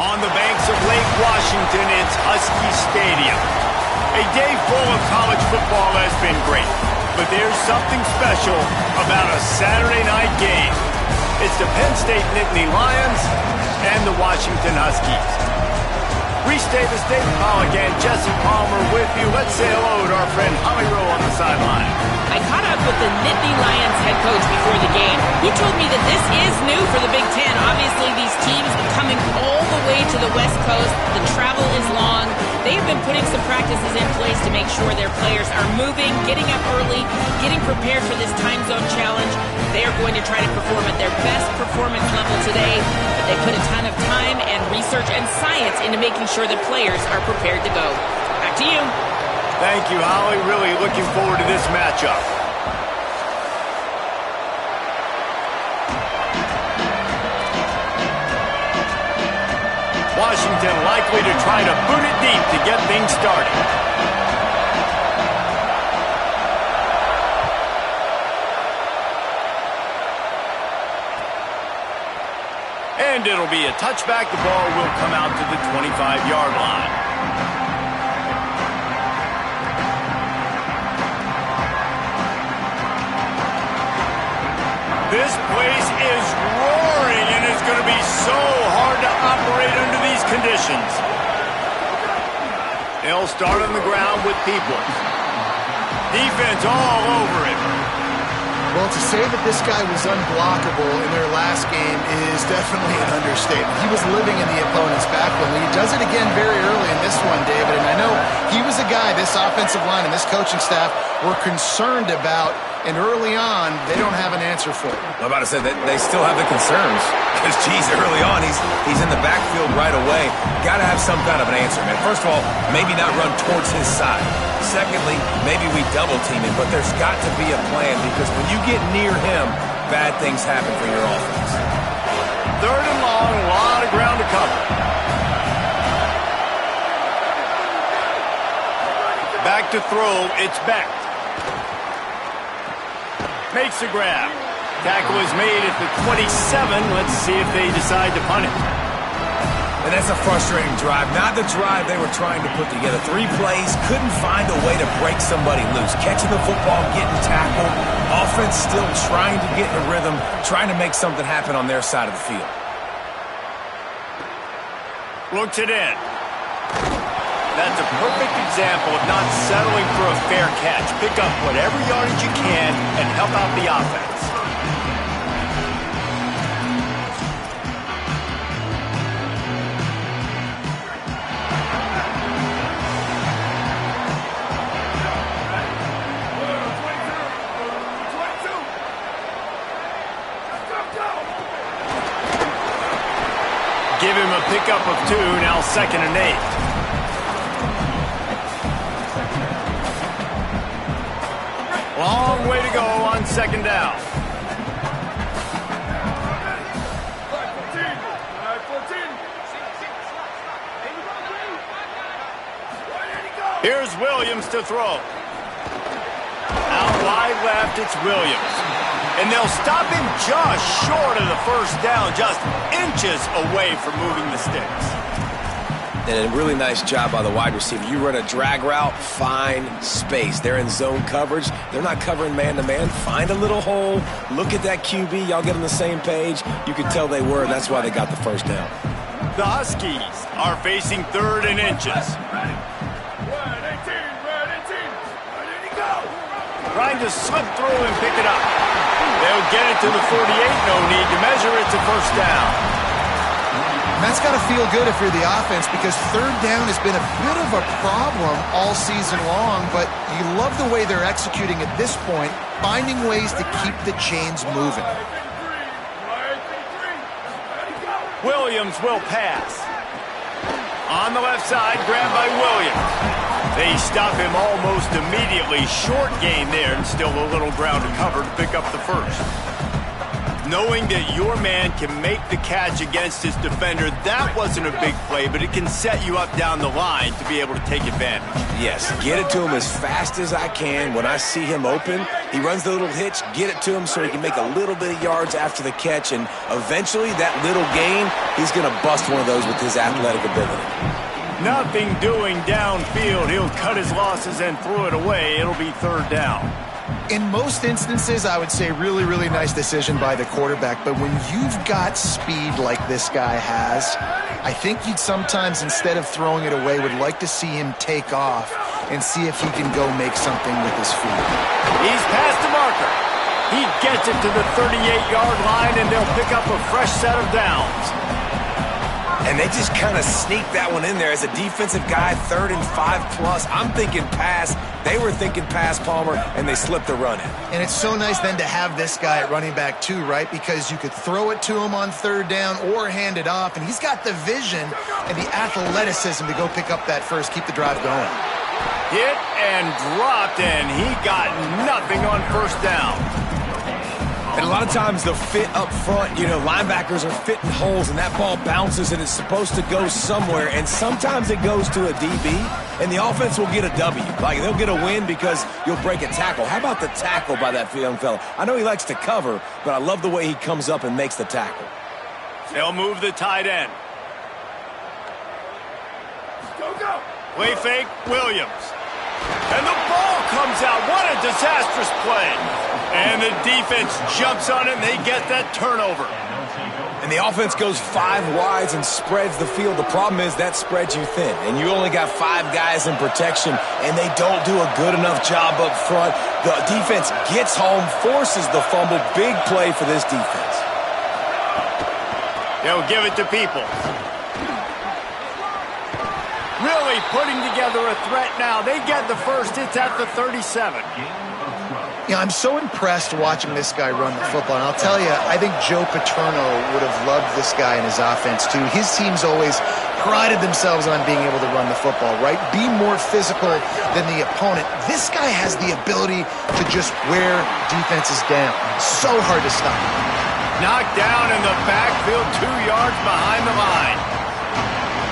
On the banks of Lake Washington, it's Husky Stadium. A day full of college football has been great, but there's something special about a Saturday night game. It's the Penn State Nittany Lions and the Washington Huskies. Reese Davis, David Pollock, and Jesse Palmer with you. Let's say hello to our friend Holly Rowe on the sideline. I caught up with the Nittany Lions head coach before the game. He told me that this is new for the Big Ten. Obviously, these teams coming all the way to the West Coast. The travel is long. They've been putting some practices in place to make sure their players are moving, getting up early, getting prepared for this time zone challenge. They are going to try to perform at their best performance level today, but they put a ton of time and research and science into making sure the players are prepared to go. Back to you. Thank you, Holly. Really looking forward to this matchup. Washington likely to try to boot it deep to get things started. And it'll be a touchback. The ball will come out to the 25-yard line. This place is roaring, and it's going to be so hard to operate under these conditions. They'll start on the ground with Peoples. Defense all over it. Well, to say that this guy was unblockable in their last game is definitely an understatement. He was living in the opponent's backfield. He does it again very early in this one, David, and I know he was a guy this offensive line and this coaching staff were concerned about, and early on, they don't have an answer for it. I'm about to say that they still have the concerns because, geez, early on, he's in the backfield right away. Got to have some kind of an answer, man. First of all, maybe not run towards his side. Secondly, maybe we double-team him, but there's got to be a plan because when you get near him, bad things happen for your offense. Third and long, a lot of ground to cover. Back to throw, it's Beck. Makes a grab. Tackle is made at the 27. Let's see if they decide to punt it. And that's a frustrating drive. Not the drive they were trying to put together. 3 plays, couldn't find a way to break somebody loose. Catching the football, getting tackled. Offense still trying to get in a rhythm, trying to make something happen on their side of the field. Looks it in. That's a perfect example of not settling for a fair catch. Pick up whatever yardage you can and help out the offense. Give him a pickup of 2, now 2nd and 8. Long way to go on 2nd down. Here's Williams to throw. Out wide left, it's Williams. And they'll stop him just short of the first down, just inches away from moving the sticks. And a really nice job by the wide receiver. You run a drag route, find space. They're in zone coverage. They're not covering man-to-man. Find a little hole. Look at that QB. Y'all get on the same page. You could tell they were. That's why they got the first down. The Huskies are facing 3rd and inches. Trying to slip through and pick it up. They'll get it to the 48. No need to measure. It's a first down. And that's got to feel good if you're the offense because 3rd down has been a bit of a problem all season long, but you love the way they're executing at this point, finding ways to keep the chains moving. Williams will pass. On the left side, grabbed by Williams. They stop him almost immediately. Short gain there and still a little ground to cover to pick up the first. Knowing that your man can make the catch against his defender, that wasn't a big play, but it can set you up down the line to be able to take advantage. Yes, get it to him as fast as I can. When I see him open, he runs the little hitch, get it to him so he can make a little bit of yards after the catch, and eventually that little gain, he's going to bust one of those with his athletic ability. Nothing doing downfield. He'll cut his losses and throw it away. It'll be third down. In most instances, I would say really, really nice decision by the quarterback. But when you've got speed like this guy has, I think you'd sometimes, instead of throwing it away, would like to see him take off and see if he can go make something with his feet. He's past the marker. He gets it to the 38-yard line, and they'll pick up a fresh set of downs. And they just kind of sneaked that one in there. As a defensive guy, 3rd and 5+. I'm thinking pass. They were thinking pass, Palmer, and they slipped the run in. And it's so nice then to have this guy at running back too, right? Because you could throw it to him on 3rd down or hand it off, and he's got the vision and the athleticism to go pick up that first, keep the drive going. Hit and dropped, and he got nothing on first down. And a lot of times the fit up front, you know, linebackers are fitting holes, and that ball bounces, and it's supposed to go somewhere, and sometimes it goes to a DB, and the offense will get a W. Like, they'll get a win because you'll break a tackle. How about the tackle by that young fella? I know he likes to cover, but I love the way he comes up and makes the tackle. They'll move the tight end. Go. Play fake, Williams. And the ball comes out. What a disastrous play. And the defense jumps on it, and they get that turnover. And the offense goes 5 wides and spreads the field. The problem is that spreads you thin, and you only got 5 guys in protection, and they don't do a good enough job up front. The defense gets home, forces the fumble. Big play for this defense. They'll give it to Peoples. Really putting together a threat now. They get the first. It's at the 37. Yeah, I'm so impressed watching this guy run the football. And I'll tell you, I think Joe Paterno would have loved this guy in his offense, too. His teams always prided themselves on being able to run the football, right? Be more physical than the opponent. This guy has the ability to just wear defenses down. So hard to stop. Knocked down in the backfield, 2 yards behind the line.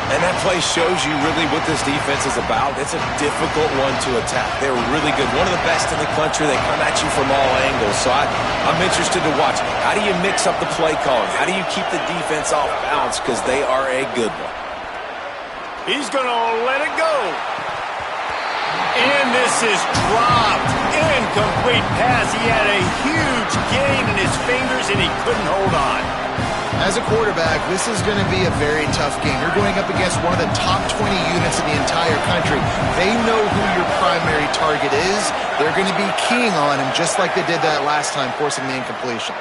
And that play shows you really what this defense is about. It's a difficult one to attack. They're really good. One of the best in the country. They come at you from all angles. So I'm interested to watch. How do you mix up the play calling? How do you keep the defense off balance? Because they are a good one. He's going to let it go. And this is dropped. Incomplete pass. He had a huge gain in his fingers, and he couldn't hold on. As a quarterback, this is going to be a very tough game. You're going up against one of the top 20 units in the entire country. They know who your primary target is. They're going to be keying on him just like they did that last time, forcing the incompletion.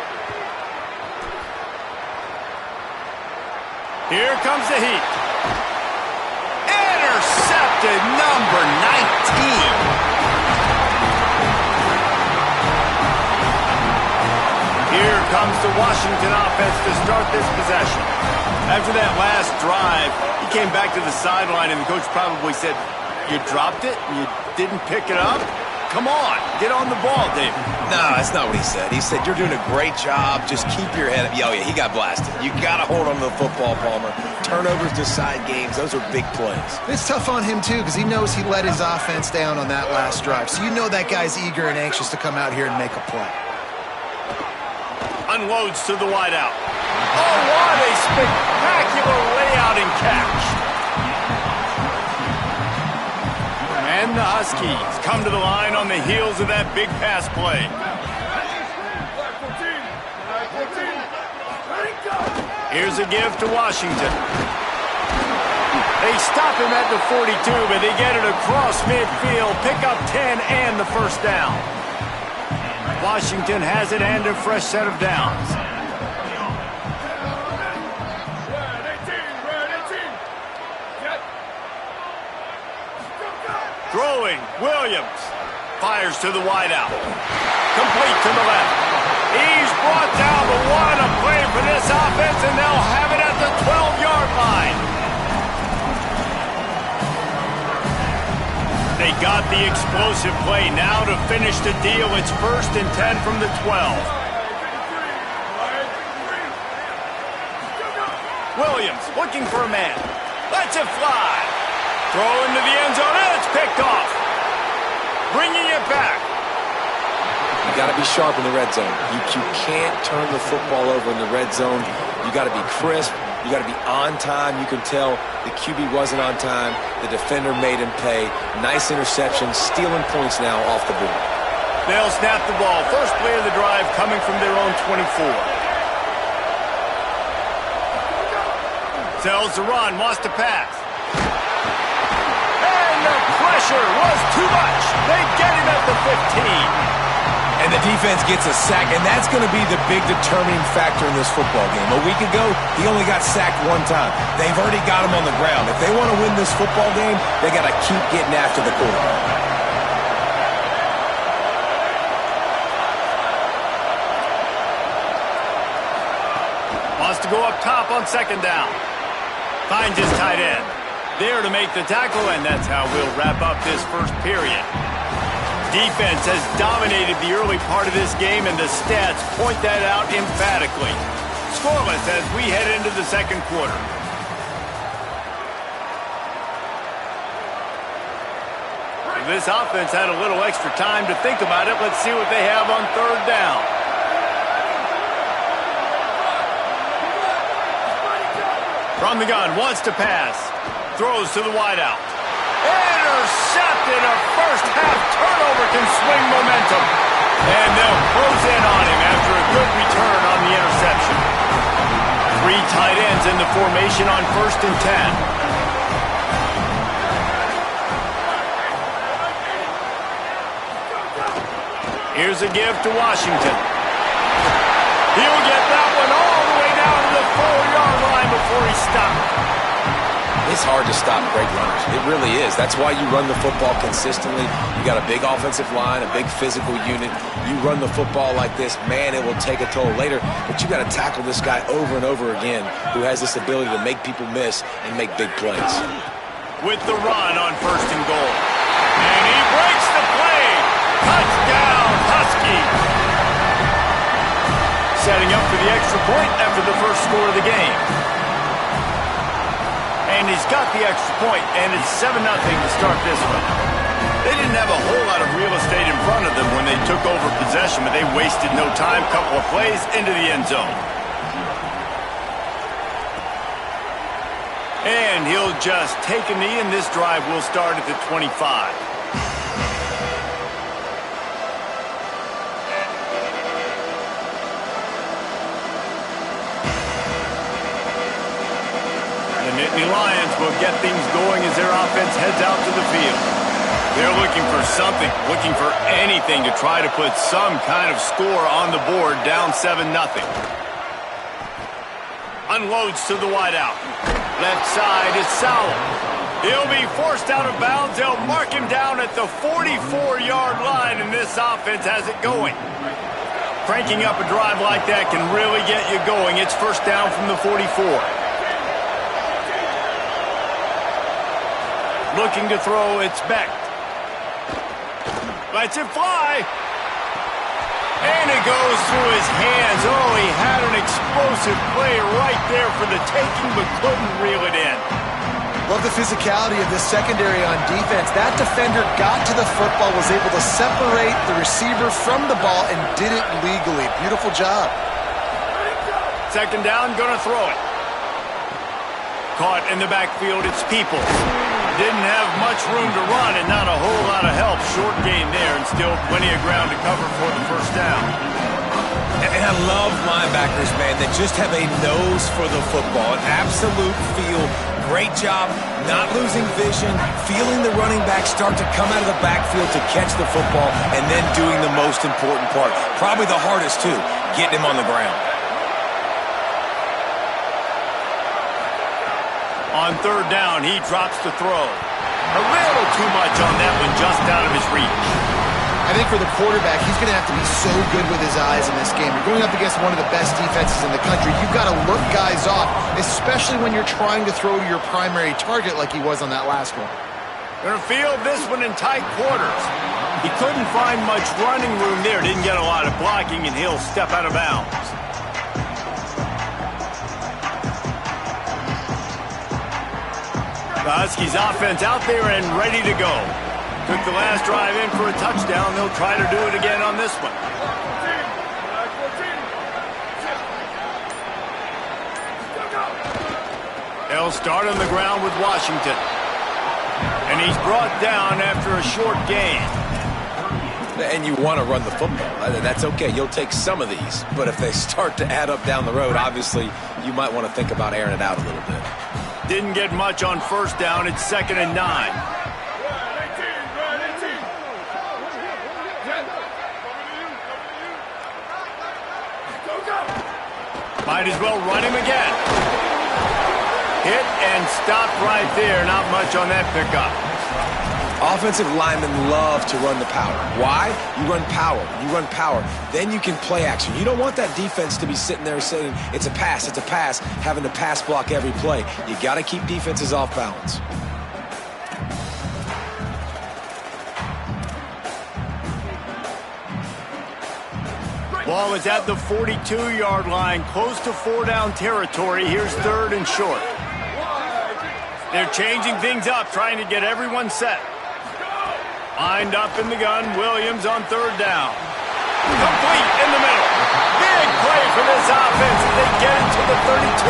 Here comes the heat. Intercepted, number 19. Here comes the Washington offense to start this possession. After that last drive, he came back to the sideline, and the coach probably said, "You dropped it? You didn't pick it up? Come on, get on the ball, David." No, that's not what he said. He said, "You're doing a great job. Just keep your head up." Oh, yeah, he got blasted. You got to hold on to the football, Palmer. Turnovers decide games. Those are big plays. It's tough on him, too, because he knows he let his offense down on that last drive. So you know that guy's eager and anxious to come out here and make a play. Unloads to the wideout. Oh, what a spectacular layout and catch. And the Huskies come to the line on the heels of that big pass play. Here's a give to Washington. They stop him at the 42, but they get it across midfield, pick up 10 and the first down. Washington has it and a fresh set of downs. Throwing, Williams fires to the wideout. Complete to the left. He's brought down, but what a play for this offense, and they'll have it at the 12-yard line. They got the explosive play. Now to finish the deal, it's 1st and 10 from the 12. Williams looking for a man. Lets it fly. Throw into the end zone, and it's picked off. Bringing it back. You got to be sharp in the red zone. You can't turn the football over in the red zone. You got to be crisp. You got to be on time. You can tell the QB wasn't on time. The defender made him pay. Nice interception, stealing points now off the board. They'll snap the ball. First play of the drive coming from their own 24. Tells the run, wants to pass. And the pressure was too much. They get him at the 15. And the defense gets a sack, and that's going to be the big determining factor in this football game. A week ago, he only got sacked one time. They've already got him on the ground. If they want to win this football game, they got to keep getting after the quarterback. Wants to go up top on second down. Finds his tight end. There to make the tackle, and that's how we'll wrap up this first period. Defense has dominated the early part of this game, and the stats point that out emphatically. Scoreless as we head into the second quarter. This offense had a little extra time to think about it. Let's see what they have on third down. From the gun, wants to pass. Throws to the wideout. Intercepted. A first-half turnover can swing momentum. And they'll close in on him after a good return on the interception. 3 tight ends in the formation on 1st and 10. Here's a give to Washington. He'll get that one all the way down to the 4-yard line before he stopped. It's hard to stop great runners. It really is. That's why you run the football consistently. You got a big offensive line, a big physical unit. You run the football like this, man, it will take a toll later. But you got to tackle this guy over and over again who has this ability to make people miss and make big plays. With the run on 1st and goal. And he breaks the play. Touchdown, Husky. Setting up for the extra point after the first score of the game. And he's got the extra point, and it's 7-0 to start this one. They didn't have a whole lot of real estate in front of them when they took over possession, but they wasted no time. Couple of plays into the end zone. And he'll just take a knee, and this drive will start at the 25. The Lions will get things going as their offense heads out to the field. They're looking for something, looking for anything to try to put some kind of score on the board, down 7-0. Unloads to the wideout. Left side is Sowell. He'll be forced out of bounds. They'll mark him down at the 44-yard line, and this offense has it going. Cranking up a drive like that can really get you going. It's first down from the 44. Looking to throw, it's Beck. Lets it fly. And it goes through his hands. Oh, he had an explosive play right there for the taking, but couldn't reel it in. Love the physicality of this secondary on defense. That defender got to the football, was able to separate the receiver from the ball, and did it legally. Beautiful job. Second down, gonna throw it. Caught in the backfield, it's Peoples. Didn't have much room to run and not a whole lot of help. Short game there and still plenty of ground to cover for the first down. And I love linebackers, man, that just have a nose for the football, an absolute feel. Great job not losing vision, feeling the running back start to come out of the backfield to catch the football, and then doing the most important part. Probably the hardest, too, getting him on the ground. On third down, he drops the throw. A little too much on that one, just out of his reach. I think for the quarterback, he's going to have to be so good with his eyes in this game. You're going up against one of the best defenses in the country. You've got to look guys off, especially when you're trying to throw to your primary target like he was on that last one. Gonna field this one in tight quarters. He couldn't find much running room there. Didn't get a lot of blocking, and he'll step out of bounds. The Huskies offense out there and ready to go. Took the last drive in for a touchdown. They'll try to do it again on this one. They'll start on the ground with Washington. And he's brought down after a short gain. And you want to run the football. That's okay. You'll take some of these. But if they start to add up down the road, obviously you might want to think about airing it out a little bit. Didn't get much on first down. It's 2nd and 9. Might as well run him again. Hit and stop right there. Not much on that pickup. Offensive linemen love to run the power. Why? You run power. You run power. Then you can play action. You don't want that defense to be sitting there saying, it's a pass, having to pass block every play. You got to keep defenses off balance. Ball is at the 42-yard line, close to 4-down territory. Here's 3rd and short. They're changing things up, trying to get everyone set. Lined up in the gun, Williams on 3rd down. Complete in the middle. Big play for this offense as they get it to the 32.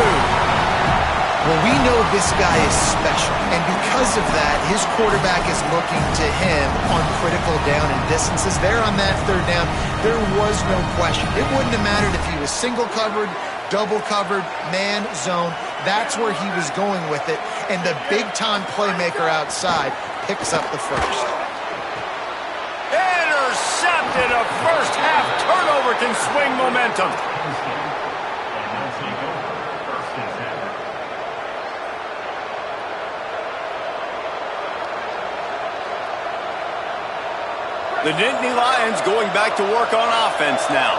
Well, we know this guy is special, and because of that, his quarterback is looking to him on critical down and distances. There on that 3rd down, there was no question. It wouldn't have mattered if he was single covered, double covered, man, zone. That's where he was going with it, and the big-time playmaker outside picks up the first. Intercepted. A first-half turnover can swing momentum. The Nittany Lions going back to work on offense now.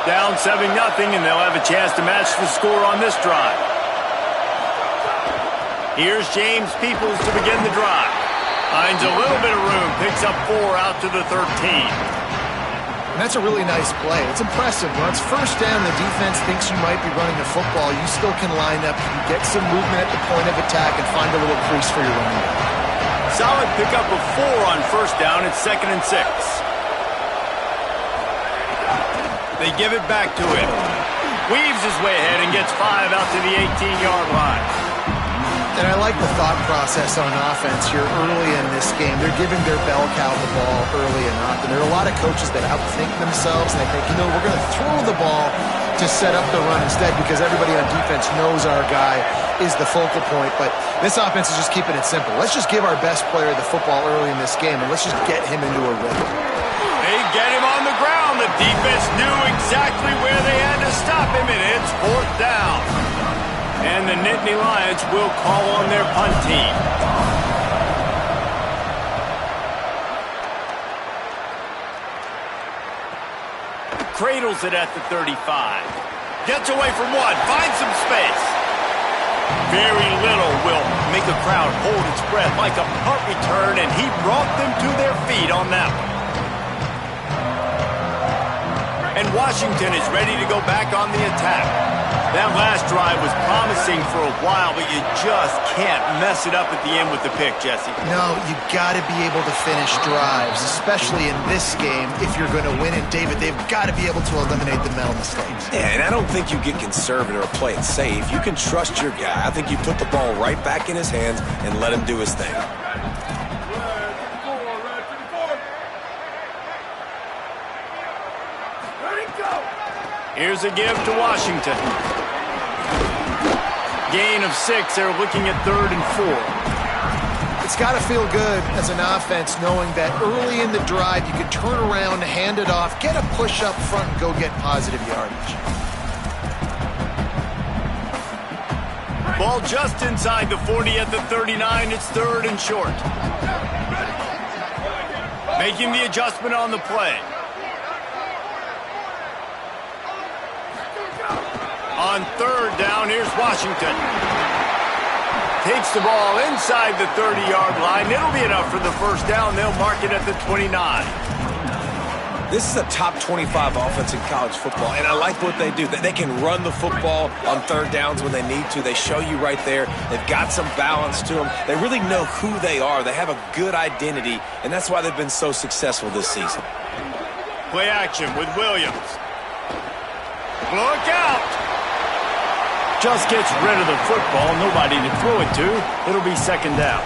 Down 7-0, and they'll have a chance to match the score on this drive. Here's James Peoples to begin the drive. Finds a little bit of room, picks up 4 out to the 13. And that's a really nice play. It's impressive. When it's first down, the defense thinks you might be running the football. You still can line up, you can get some movement at the point of attack and find a little crease for your running back. Solid pickup of 4 on first down. It's 2nd and 6. They give it back to him. Weaves his way ahead and gets 5 out to the 18-yard line. And I like the thought process on offense here early in this game. They're giving their bell cow the ball early and often. There are a lot of coaches that outthink themselves, and they think, we're going to throw the ball to set up the run instead because everybody on defense knows our guy is the focal point. But this offense is just keeping it simple. Let's just give our best player the football early in this game, and let's just get him into a rhythm. They get him on the ground. The defense knew exactly where they had to stop him, and it's 4th down. And the Nittany Lions will call on their punt team. Cradles it at the 35. Gets away from 1. Finds some space. Very little will make a crowd hold its breath like a punt return, and he brought them to their feet on that one. And Washington is ready to go back on the attack. That last drive was promising for a while, but you just can't mess it up at the end with the pick, Jesse. No, you got to be able to finish drives, especially in this game if you're going to win it. David, they've got to be able to eliminate the mental mistakes. Yeah, and I don't think you get conservative or play it safe. You can trust your guy. I think you put the ball right back in his hands and let him do his thing. Here's a give to Washington. Gain of 6. They're looking at 3rd and 4. It's got to feel good as an offense knowing that early in the drive you could turn around, hand it off, get a push up front, and go get positive yardage. Ball just inside the 40 at the 39. It's 3rd and short. Making the adjustment on the play. On 3rd down, here's Washington. Takes the ball inside the 30-yard line. It'll be enough for the first down. They'll mark it at the 29. This is a top 25 offense in college football, and I like what they do. They can run the football on third downs when they need to. They show you right there. They've got some balance to them. They really know who they are. They have a good identity, and that's why they've been so successful this season. Play action with Williams. Look out! Just gets rid of the football. Nobody to throw it to. It'll be second down.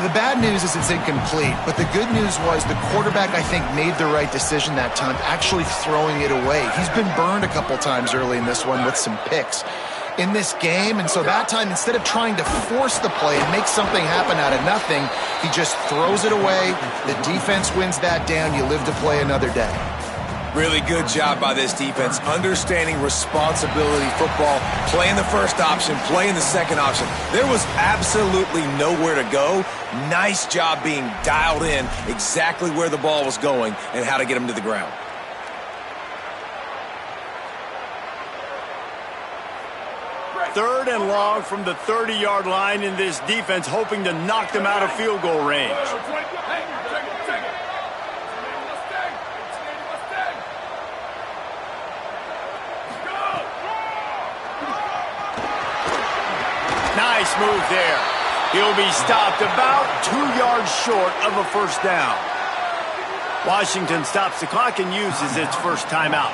The bad news is it's incomplete, but the good news was the quarterback, I think, made the right decision that time, actually throwing it away. He's been burned a couple times early in this one with some picks in this game, and so that time, instead of trying to force the play and make something happen out of nothing, he just throws it away. The defense wins that down. You live to play another day. Really good job by this defense, understanding responsibility football, playing the first option, playing the second option. There was absolutely nowhere to go. Nice job being dialed in exactly where the ball was going and how to get him to the ground. Third and long from the 30-yard line in this defense, hoping to knock them out of field goal range. Nice move there. He'll be stopped about 2 yards short of a first down. Washington stops the clock and uses its first timeout.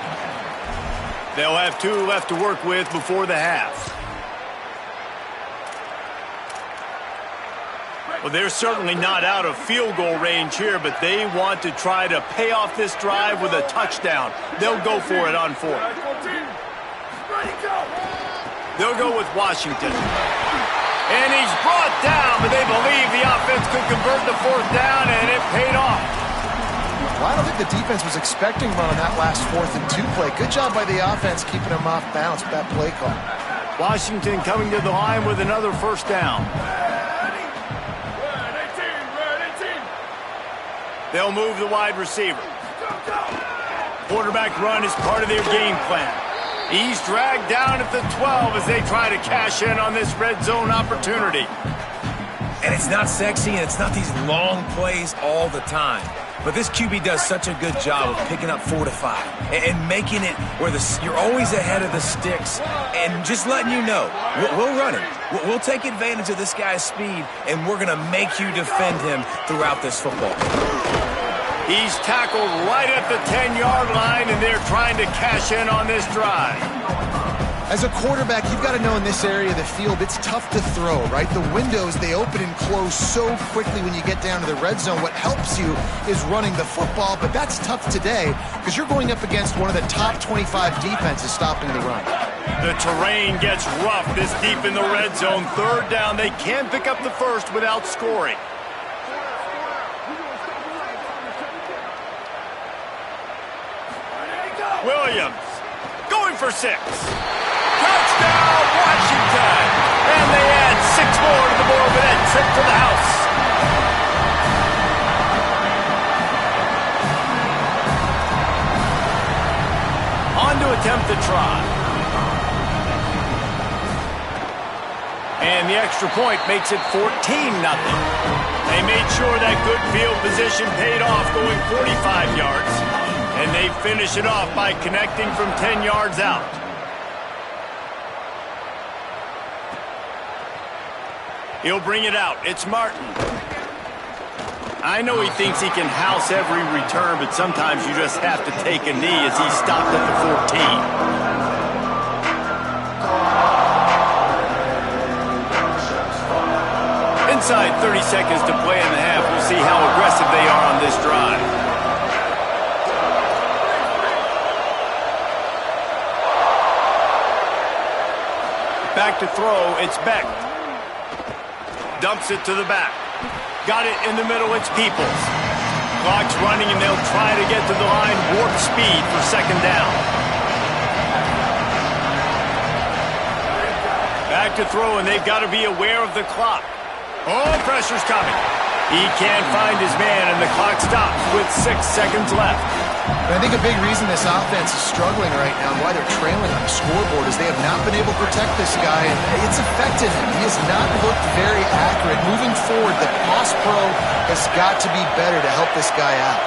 They'll have 2 left to work with before the half. Well, they're certainly not out of field goal range here, but they want to try to pay off this drive with a touchdown. They'll go for it on 4th. They'll go with Washington. And he's brought down, but they believe the offense could convert the 4th down, and it paid off. Well, I don't think the defense was expecting run on that last 4th and 2 play. Good job by the offense keeping them off balance with that play call. Washington coming to the line with another first down. They'll move the wide receiver. Quarterback run is part of their game plan. He's dragged down at the 12 as they try to cash in on this red zone opportunity. And it's not sexy, and it's not these long plays all the time. But this QB does such a good job of picking up 4 to 5 and making it where you're always ahead of the sticks and just letting you know, we'll run it. We'll take advantage of this guy's speed, and we're going to make you defend him throughout this football. He's tackled right at the 10-yard line, and they're trying to cash in on this drive. As a quarterback, you've got to know in this area of the field, it's tough to throw, right? The windows, they open and close so quickly when you get down to the red zone. What helps you is running the football, but that's tough today because you're going up against one of the top 25 defenses stopping the run. The terrain gets rough this deep in the red zone. 3rd down, they can pick up the first without scoring. Williams going for 6. Touchdown, Washington! And they add 6 more to the board with that trip to the house. On to attempt the try. And the extra point makes it 14-0. They made sure that good field position paid off, going 45 yards. And they finish it off by connecting from 10 yards out. He'll bring it out. It's Martin. I know he thinks he can house every return, but sometimes you just have to take a knee as he's stopped at the 14. Inside 30 seconds to play in the half. We'll see how aggressive they are on this drive. Back to throw, it's Beck. Dumps it to the back. Got it in the middle, it's Peoples. Clock's running and they'll try to get to the line, warp speed for second down. Back to throw, and they've got to be aware of the clock. Oh, pressure's coming. He can't find his man, and the clock stops with 6 seconds left. And I think a big reason this offense is struggling right now and why they're trailing on the scoreboard is they have not been able to protect this guy, and it's affected him. He has not looked very accurate. Moving forward, the pass pro has got to be better to help this guy out.